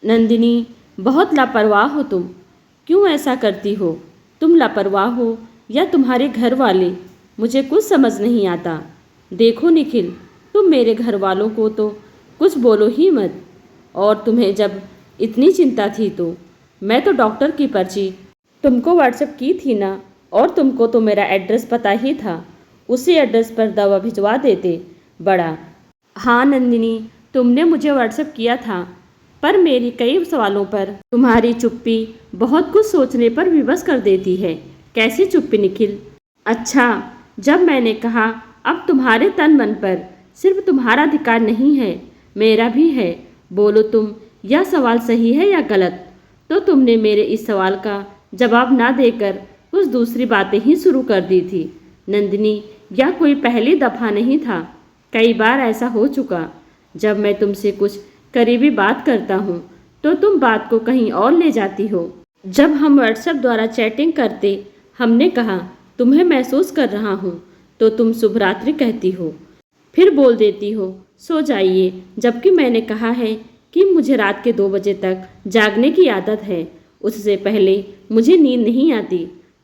नंदिनी, बहुत लापरवाह हो तुम। क्यों ऐसा करती हो? तुम लापरवाह हो या तुम्हारे घर वाले? मुझे कुछ समझ नहीं आता। देखो निखिल, तुम मेरे घर वालों को तो कुछ बोलो ही मत। और तुम्हें जब इतनी चिंता थी तो मैं तो डॉक्टर की पर्ची तुमको व्हाट्सएप की थी ना, और तुमको तो मेरा एड्रेस पता ही था। उसी एड्रेस पर दवा भिजवा देते। बड़ा हाँ नंदिनी, तुमने मुझे व्हाट्सएप किया था, पर मेरी कई सवालों पर तुम्हारी चुप्पी बहुत कुछ सोचने पर विवश कर देती है। कैसी चुप्पी निखिल? अच्छा, जब मैंने कहा अब तुम्हारे तन मन पर सिर्फ तुम्हारा अधिकार नहीं है, मेरा भी है। बोलो तुम, यह सवाल सही है या गलत? तो तुमने मेरे इस सवाल का जवाब ना देकर कुछ दूसरी बातें ही शुरू कर दी थी। नंदिनी, यह कोई पहली दफ़ा नहीं था, कई बार ऐसा हो चुका। जब मैं तुमसे कुछ करीबी बात करता हूँ तो तुम बात को कहीं और ले जाती हो। जब हम व्हाट्सएप द्वारा चैटिंग करते, हमने कहा तुम्हें महसूस कर रहा हूँ, तो तुम शुभ रात्रि कहती हो, फिर बोल देती हो सो जाइए, जबकि मैंने कहा है कि मुझे रात के 2 बजे तक जागने की आदत है। उससे पहले मुझे नींद नहीं आती।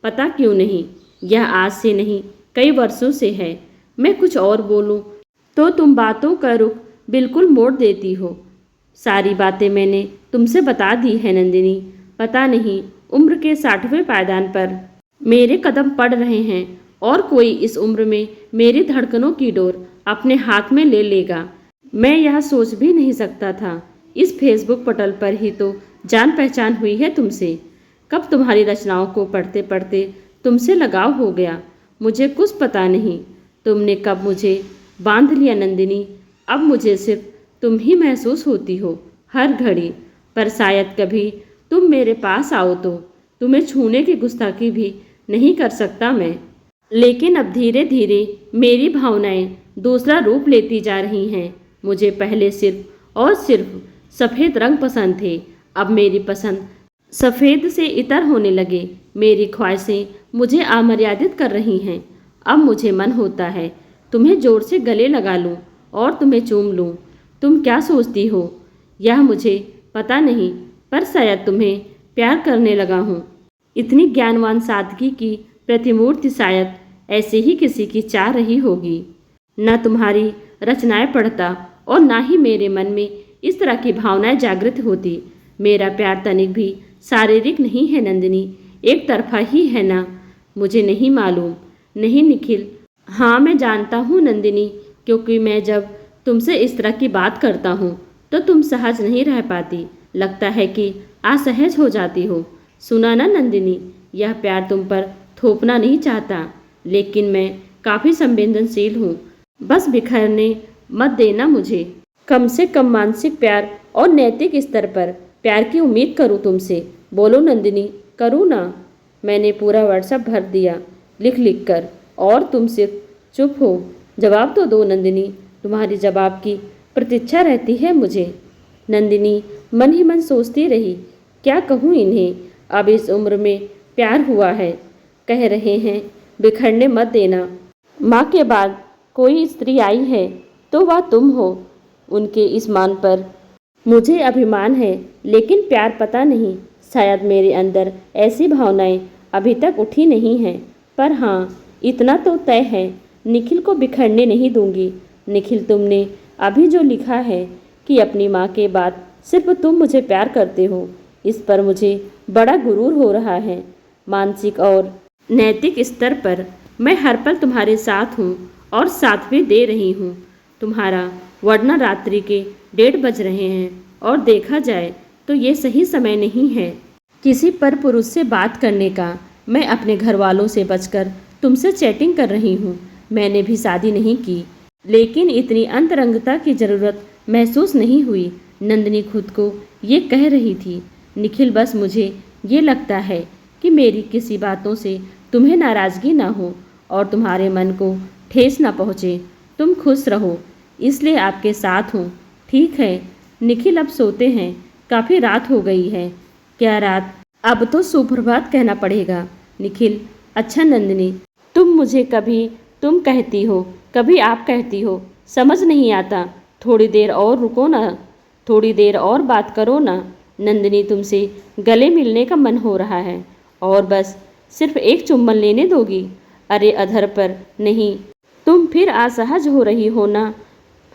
पता क्यों नहीं? यह आज से नहीं, कई वर्षों से है। मैं कुछ और बोलूं तो तुम बातों का रुख बिल्कुल मोड़ देती हो। सारी बातें मैंने तुमसे बता दी है नंदिनी। पता नहीं उम्र के 60वें पायदान पर मेरे कदम पड़ रहे हैं और कोई इस उम्र में मेरी धड़कनों की डोर अपने हाथ में ले लेगा। मैं यह सोच भी नहीं सकता था। इस फेसबुक पटल पर ही तो जान पहचान हुई है तुमसे। कब तुम्हारी रचनाओं को पढ़ते पढ़ते तुमसे लगाव हो गया, मुझे कुछ पता नहीं। तुमने कब मुझे बांध लिया नंदिनी। अब मुझे सिर्फ तुम ही महसूस होती हो हर घड़ी। पर शायद कभी तुम मेरे पास आओ तो तुम्हें छूने की गुस्ताखी भी नहीं कर सकता मैं। लेकिन अब धीरे धीरे मेरी भावनाएं दूसरा रूप लेती जा रही हैं। मुझे पहले सिर्फ और सिर्फ सफ़ेद रंग पसंद थे, अब मेरी पसंद सफ़ेद से इतर होने लगे। मेरी ख्वाहिशें मुझे अमर्यादित कर रही हैं। अब मुझे मन होता है तुम्हें जोर से गले लगा लूं और तुम्हें चूम लूं। तुम क्या सोचती हो यह मुझे पता नहीं, पर शायद तुम्हें प्यार करने लगा हूँ। इतनी ज्ञानवान सादगी की प्रतिमूर्ति शायद ऐसे ही किसी की चाह रही होगी। न तुम्हारी रचनाएं पढ़ता और ना ही मेरे मन में इस तरह की भावनाएं जागृत होती। मेरा प्यार तनिक भी शारीरिक नहीं है नंदिनी, एक तरफा ही है ना? मुझे नहीं मालूम। नहीं निखिल। हाँ मैं जानता हूँ नंदिनी, क्योंकि मैं जब तुमसे इस तरह की बात करता हूँ तो तुम सहज नहीं रह पाती। लगता है कि असहज हो जाती हो। सुना ना नंदिनी, यह प्यार तुम पर थोपना नहीं चाहता, लेकिन मैं काफ़ी संवेदनशील हूँ। बस बिखरने मत देना मुझे। कम से कम मानसिक प्यार और नैतिक स्तर पर प्यार की उम्मीद करूँ तुमसे। बोलो नंदिनी, करूँ ना? मैंने पूरा व्हाट्सएप भर दिया लिख लिख कर, और तुम सिर्फ चुप हो। जवाब तो दो नंदिनी, तुम्हारी जवाब की प्रतीक्षा रहती है मुझे। नंदिनी मन ही मन सोचती रही, क्या कहूँ इन्हें? अब इस उम्र में प्यार हुआ है, कह रहे हैं बिखरने मत देना। माँ के बाद कोई स्त्री आई है तो वह तुम हो। उनके इस मान पर मुझे अभिमान है, लेकिन प्यार पता नहीं, शायद मेरे अंदर ऐसी भावनाएं अभी तक उठी नहीं हैं। पर हाँ, इतना तो तय है, निखिल को बिखरने नहीं दूंगी। निखिल, तुमने अभी जो लिखा है कि अपनी माँ के बाद सिर्फ तुम मुझे प्यार करते हो, इस पर मुझे बड़ा गुरूर हो रहा है। मानसिक और नैतिक स्तर पर मैं हर पल तुम्हारे साथ हूँ और साथ भी दे रही हूँ तुम्हारा। वरना रात्रि के 1:30 बज रहे हैं और देखा जाए तो ये सही समय नहीं है किसी पर पुरुष से बात करने का। मैं अपने घर वालों से बचकर तुमसे चैटिंग कर रही हूँ। मैंने भी शादी नहीं की, लेकिन इतनी अंतरंगता की ज़रूरत महसूस नहीं हुई। नंदिनी खुद को ये कह रही थी। निखिल, बस मुझे ये लगता है कि मेरी किसी बातों से तुम्हें नाराज़गी ना हो और तुम्हारे मन को ठेस ना पहुँचे। तुम खुश रहो, इसलिए आपके साथ हूँ। ठीक है निखिल, अब सोते हैं, काफ़ी रात हो गई है। क्या रात? अब तो सुप्रभात कहना पड़ेगा निखिल। अच्छा नंदिनी, तुम मुझे कभी तुम कहती हो, कभी आप कहती हो, समझ नहीं आता। थोड़ी देर और रुको ना, थोड़ी देर और बात करो ना। नंदिनी तुमसे गले मिलने का मन हो रहा है और बस सिर्फ एक चुम्बन लेने दोगी? अरे अधर पर नहीं, तुम फिर असहज हो रही हो ना,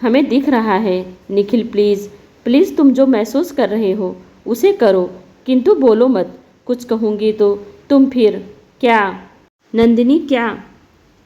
हमें दिख रहा है। निखिल प्लीज़ प्लीज़, तुम जो महसूस कर रहे हो उसे करो, किंतु बोलो मत। कुछ कहूँगी तो तुम फिर क्या? नंदिनी क्या?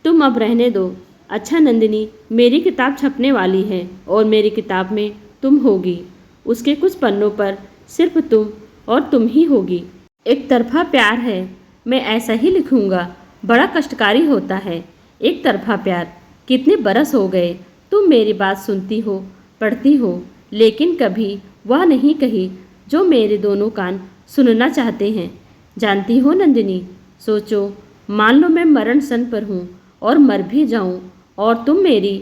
तुम अब रहने दो। अच्छा नंदिनी, मेरी किताब छपने वाली है और मेरी किताब में तुम होगी। उसके कुछ पन्नों पर सिर्फ तुम और तुम ही होगी। एक तरफा प्यार है, मैं ऐसा ही लिखूंगा। बड़ा कष्टकारी होता है एक तरफा प्यार। कितने बरस हो गए तुम मेरी बात सुनती हो, पढ़ती हो, लेकिन कभी वह नहीं कही जो मेरे दोनों कान सुनना चाहते हैं। जानती हो नंदिनी, सोचो, मान लो मैं मरण सन पर हूँ और मर भी जाऊँ और तुम मेरी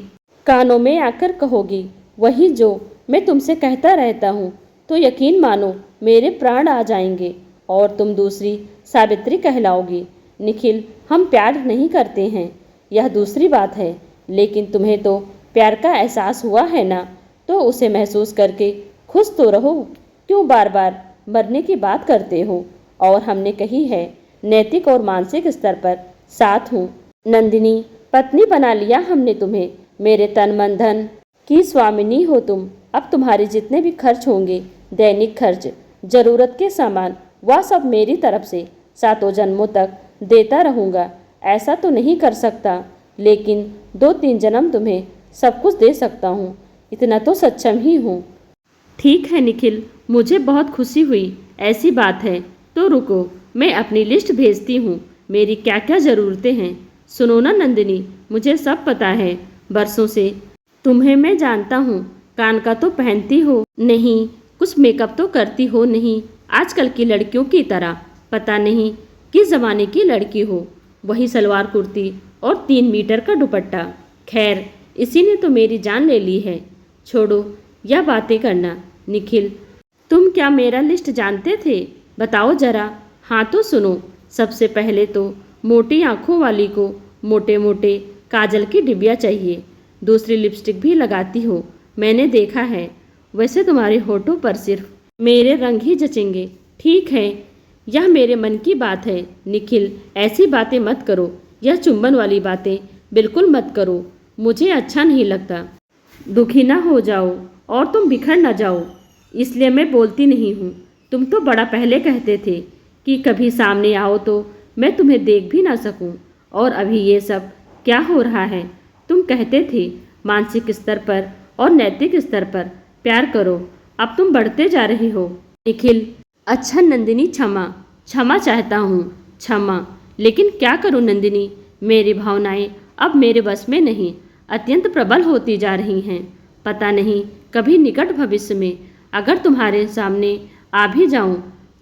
कानों में आकर कहोगी वही जो मैं तुमसे कहता रहता हूँ, तो यकीन मानो मेरे प्राण आ जाएंगे और तुम दूसरी सावित्री कहलाओगी। निखिल, हम प्यार नहीं करते हैं, यह दूसरी बात है, लेकिन तुम्हें तो प्यार का एहसास हुआ है ना, तो उसे महसूस करके खुश तो रहो। क्यों बार बार मरने की बात करते हो? और हमने कही है नैतिक और मानसिक स्तर पर साथ हूँ। नंदिनी, पत्नी बना लिया हमने तुम्हें, मेरे तन मन धन की स्वामिनी हो तुम। अब तुम्हारे जितने भी खर्च होंगे, दैनिक खर्च, जरूरत के सामान, वह सब मेरी तरफ से सातों जन्मों तक देता रहूँगा। ऐसा तो नहीं कर सकता, लेकिन 2-3 जन्म तुम्हें सब कुछ दे सकता हूँ, इतना तो सक्षम ही हूँ। ठीक है निखिल, मुझे बहुत खुशी हुई। ऐसी बात है तो रुको, मैं अपनी लिस्ट भेजती हूँ, मेरी क्या क्या ज़रूरतें हैं। सुनो ना नंदिनी, मुझे सब पता है, बरसों से तुम्हें मैं जानता हूँ। कान का तो पहनती हो नहीं, कुछ मेकअप तो करती हो नहीं, आजकल की लड़कियों की तरह। पता नहीं किस ज़माने की लड़की हो, वही सलवार कुर्ती और 3 मीटर का दुपट्टा। खैर, इसी ने तो मेरी जान ले ली है। छोड़ो यह बातें करना। निखिल, तुम क्या मेरा लिस्ट जानते थे? बताओ जरा। हाँ तो सुनो, सबसे पहले तो मोटी आँखों वाली को मोटे मोटे काजल की डिबिया चाहिए। दूसरी लिपस्टिक भी लगाती हो, मैंने देखा है। वैसे तुम्हारे होठों पर सिर्फ मेरे रंग ही जचेंगे। ठीक है, यह मेरे मन की बात है। निखिल, ऐसी बातें मत करो, यह चुंबन वाली बातें बिल्कुल मत करो, मुझे अच्छा नहीं लगता। दुखी ना हो जाओ और तुम बिखर ना जाओ, इसलिए मैं बोलती नहीं हूँ। तुम तो बड़ा पहले कहते थे कि कभी सामने आओ तो मैं तुम्हें देख भी ना सकूं, और अभी ये सब क्या हो रहा है? तुम कहते थे मानसिक स्तर पर और नैतिक स्तर पर प्यार करो, अब तुम बढ़ते जा रही हो। निखिल, अच्छा नंदिनी, क्षमा क्षमा चाहता हूँ, क्षमा। लेकिन क्या करूँ नंदिनी, मेरी भावनाएं अब मेरे बस में नहीं, अत्यंत प्रबल होती जा रही हैं। पता नहीं कभी निकट भविष्य में अगर तुम्हारे सामने आ भी जाऊं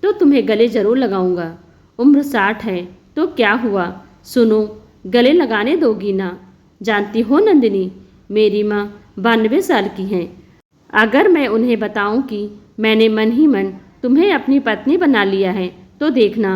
तो तुम्हें गले जरूर लगाऊंगा। उम्र 60 है तो क्या हुआ, सुनो, गले लगाने दोगी ना? जानती हो नंदिनी, मेरी माँ 92 साल की हैं। अगर मैं उन्हें बताऊं कि मैंने मन ही मन तुम्हें अपनी पत्नी बना लिया है तो देखना,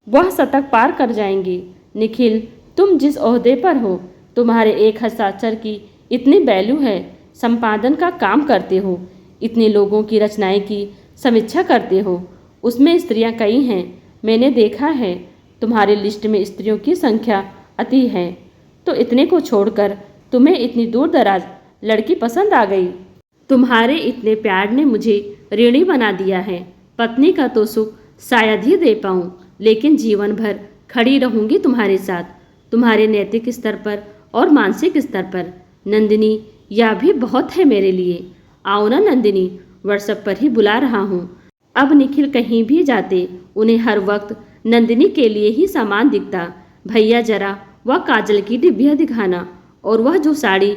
वह शतक पार कर जाएंगी। निखिल, तुम जिस ओहदे पर हो, तुम्हारे एक हस्ताक्षर की इतनी वैल्यू है। संपादन का काम करते हो, इतने लोगों की रचनाएं की समीक्षा करते हो, उसमें स्त्रियां कई हैं, मैंने देखा है। तुम्हारे लिस्ट में स्त्रियों की संख्या अति है, तो इतने को छोड़कर तुम्हें इतनी दूर दराज लड़की पसंद आ गई। तुम्हारे इतने प्यार ने मुझे ऋणी बना दिया है। पत्नी का तो सुख शायद ही दे पाऊँ, लेकिन जीवन भर खड़ी रहूँगी तुम्हारे साथ, तुम्हारे नैतिक स्तर पर और मानसिक स्तर पर। नंदिनी, यह भी बहुत है मेरे लिए। आओ ना नंदिनी, व्हाट्सएप पर ही बुला रहा हूँ। अब निखिल कहीं भी जाते उन्हें हर वक्त नंदिनी के लिए ही सामान दिखता। भैया जरा वह काजल की डिब्बिया दिखाना, और वह जो साड़ी,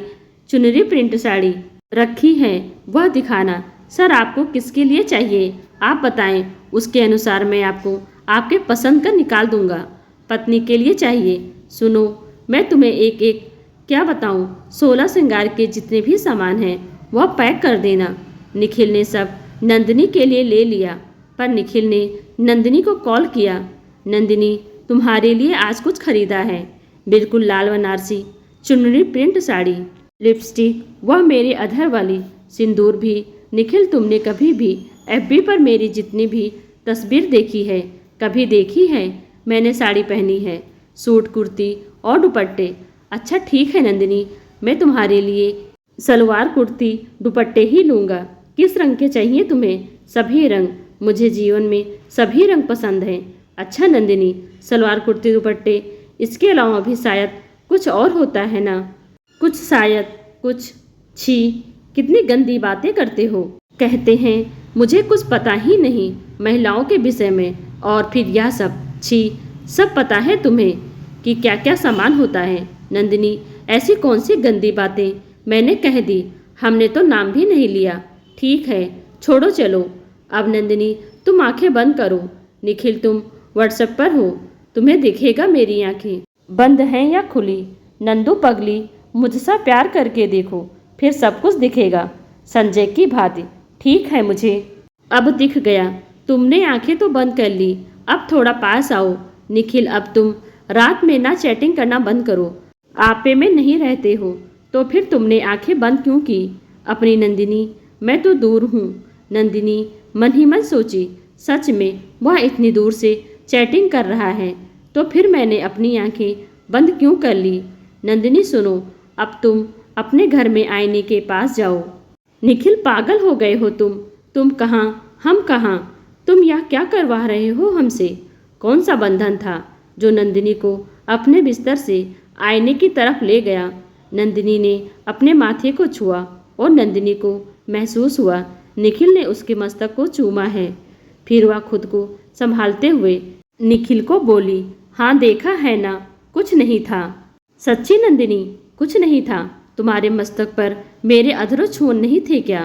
चुनरी प्रिंट साड़ी रखी है वह दिखाना। सर, आपको किसके लिए चाहिए आप बताएं, उसके अनुसार मैं आपको आपके पसंद का निकाल दूंगा। पत्नी के लिए चाहिए। सुनो, मैं तुम्हें एक एक क्या बताऊं, 16 श्रृंगार के जितने भी सामान हैं वह पैक कर देना। निखिल ने सब नंदिनी के लिए ले लिया, पर निखिल ने नंदिनी को कॉल किया। नंदिनी, तुम्हारे लिए आज कुछ खरीदा है, बिल्कुल लाल बनारसी चुनरी प्रिंट साड़ी, लिपस्टिक, वह मेरे अधर वाली, सिंदूर भी। निखिल, तुमने कभी भी एफबी पर मेरी जितनी भी तस्वीर देखी है, कभी देखी है मैंने साड़ी पहनी है, सूट कुर्ती और दुपट्टे। अच्छा ठीक है नंदिनी, मैं तुम्हारे लिए सलवार कुर्ती दुपट्टे ही लूँगा। किस रंग के चाहिए तुम्हें? सभी रंग, मुझे जीवन में सभी रंग पसंद हैं। अच्छा नंदिनी, सलवार कुर्ती दुपट्टे, इसके अलावा भी शायद कुछ और होता है ना? कुछ शायद, कुछ। छी, कितनी गंदी बातें करते हो। कहते हैं मुझे कुछ पता ही नहीं महिलाओं के विषय में, और फिर यह सब। छी, सब पता है तुम्हें कि क्या क्या सामान होता है। नंदिनी, ऐसी कौन सी गंदी बातें मैंने कह दी? हमने तो नाम भी नहीं लिया। ठीक है, छोड़ो चलो। अब नंदिनी तुम आंखें बंद करो। निखिल तुम व्हाट्सएप पर हो, तुम्हें दिखेगा मेरी आंखें बंद हैं या खुली। नंदू पगली, मुझसे प्यार करके देखो, फिर सब कुछ दिखेगा। संजय की भांति। ठीक है, मुझे अब दिख गया। तुमने आंखें तो बंद कर ली, अब थोड़ा पास आओ। निखिल, अब तुम रात में ना चैटिंग करना बंद करो। आपे में नहीं रहते हो तो फिर तुमने आंखें बंद क्यों की? अपनी नंदिनी, मैं तो दूर हूँ। नंदिनी मन ही मन सोची, सच में वह इतनी दूर से चैटिंग कर रहा है तो फिर मैंने अपनी आंखें बंद क्यों कर ली? नंदिनी सुनो, अब तुम अपने घर में आईने के पास जाओ। निखिल, पागल हो गए हो तुम कहाँ, हम कहाँ? तुम यह क्या करवा रहे हो हमसे? कौन सा बंधन था जो नंदिनी को अपने बिस्तर से आईने की तरफ ले गया? नंदिनी ने अपने माथे को छुआ और नंदिनी को महसूस हुआ निखिल ने उसके मस्तक को चूमा है। फिर वह खुद को संभालते हुए निखिल को बोली, हाँ देखा है ना, कुछ नहीं था। सच्ची नंदिनी, कुछ नहीं था। तुम्हारे मस्तक पर मेरे अधरों छून नहीं थे क्या?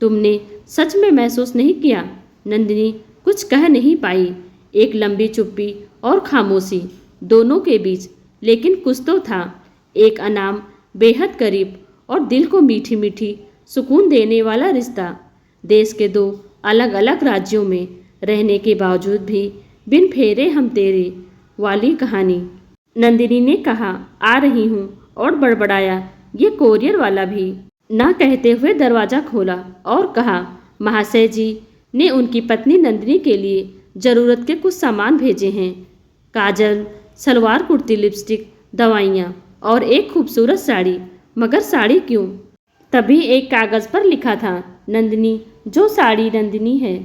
तुमने सच में महसूस नहीं किया? नंदिनी कुछ कह नहीं पाई। एक लंबी चुप्पी और खामोशी दोनों के बीच, लेकिन कुछ तो था। एक अनाम, बेहद करीब और दिल को मीठी मीठी सुकून देने वाला रिश्ता। देश के दो अलग अलग राज्यों में रहने के बावजूद भी बिन फेरे हम तेरे वाली कहानी। नंदिनी ने कहा, आ रही हूँ, और बड़बड़ाया ये कोरियर वाला भी। ना कहते हुए दरवाज़ा खोला और कहा, महाशय जी ने उनकी पत्नी नंदिनी के लिए ज़रूरत के कुछ सामान भेजे हैं। काजल, सलवार कुर्ती, लिपस्टिक, दवाइयाँ और एक खूबसूरत साड़ी। मगर साड़ी क्यों? तभी एक कागज़ पर लिखा था, नंदिनी, जो साड़ी नंदिनी है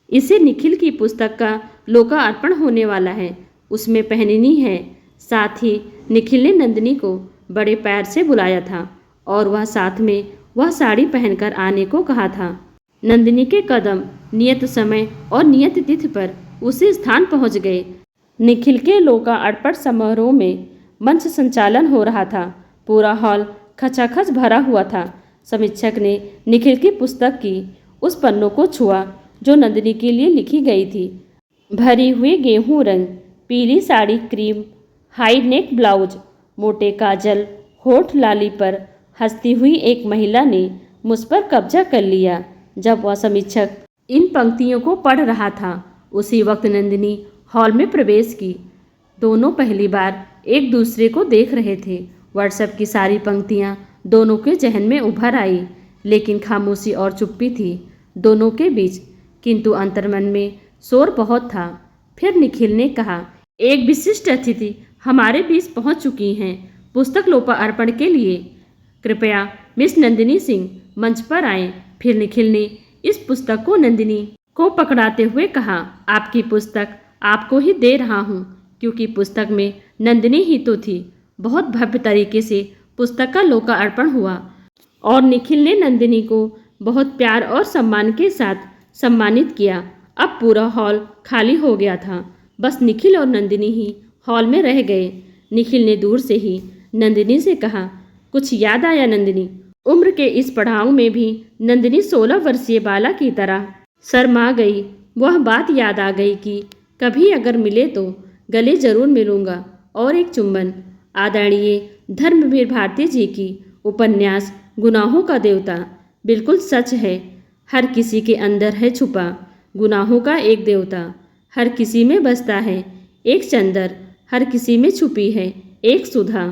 इसे निखिल की पुस्तक का लोकार्पण होने वाला है, उसमें पहननी है। साथ ही निखिल ने नंदिनी को बड़े पैर से बुलाया था और वह साथ में वह साड़ी पहनकर आने को कहा था। नंदिनी के कदम नियत समय और नियत तिथि पर उसी स्थान पहुंच गए। निखिल के लोकार्पण समारोह में मंच संचालन हो रहा था। पूरा हॉल खचाखच भरा हुआ था। समीक्षक ने निखिल की पुस्तक की उस पन्नों को छुआ जो नंदिनी के लिए लिखी गई थी। भरी हुई गेहूं रंग, पीली sari, cream high neck blouse, मोटे काजल, होठ लाली पर हंसती हुई एक महिला ने मुझ पर कब्जा कर लिया। जब वह समीक्षक इन पंक्तियों को पढ़ रहा था, उसी वक्त नंदिनी हॉल में प्रवेश की। दोनों पहली बार एक दूसरे को देख रहे थे। व्हाट्सएप की सारी पंक्तियां दोनों के जहन में उभर आई, लेकिन खामोशी और चुप्पी थी दोनों के बीच। किंतु अंतर्मन में शोर बहुत था। फिर निखिल ने कहा, एक विशिष्ट अतिथि हमारे बीच पहुंच चुकी हैं पुस्तक लोकार्पण के लिए। कृपया मिस नंदिनी सिंह मंच पर आएं। फिर निखिल ने इस पुस्तक को नंदिनी को पकड़ाते हुए कहा, आपकी पुस्तक आपको ही दे रहा हूं, क्योंकि पुस्तक में नंदिनी ही तो थी। बहुत भव्य तरीके से पुस्तक का लोकार्पण हुआ और निखिल ने नंदिनी को बहुत प्यार और सम्मान के साथ सम्मानित किया। अब पूरा हॉल खाली हो गया था। बस निखिल और नंदिनी ही हॉल में रह गए। निखिल ने दूर से ही नंदिनी से कहा, कुछ याद आया नंदिनी? उम्र के इस पड़ाव में भी नंदिनी 16 वर्षीय बाला की तरह शर्मा गई। वह बात याद आ गई कि कभी अगर मिले तो गले जरूर मिलूंगा और एक चुंबन। आदरणीय धर्मवीर भारती जी की उपन्यास गुनाहों का देवता बिल्कुल सच है। हर किसी के अंदर है छुपा गुनाहों का एक देवता। हर किसी में बसता है एक चंदर, हर किसी में छुपी है एक सुधा।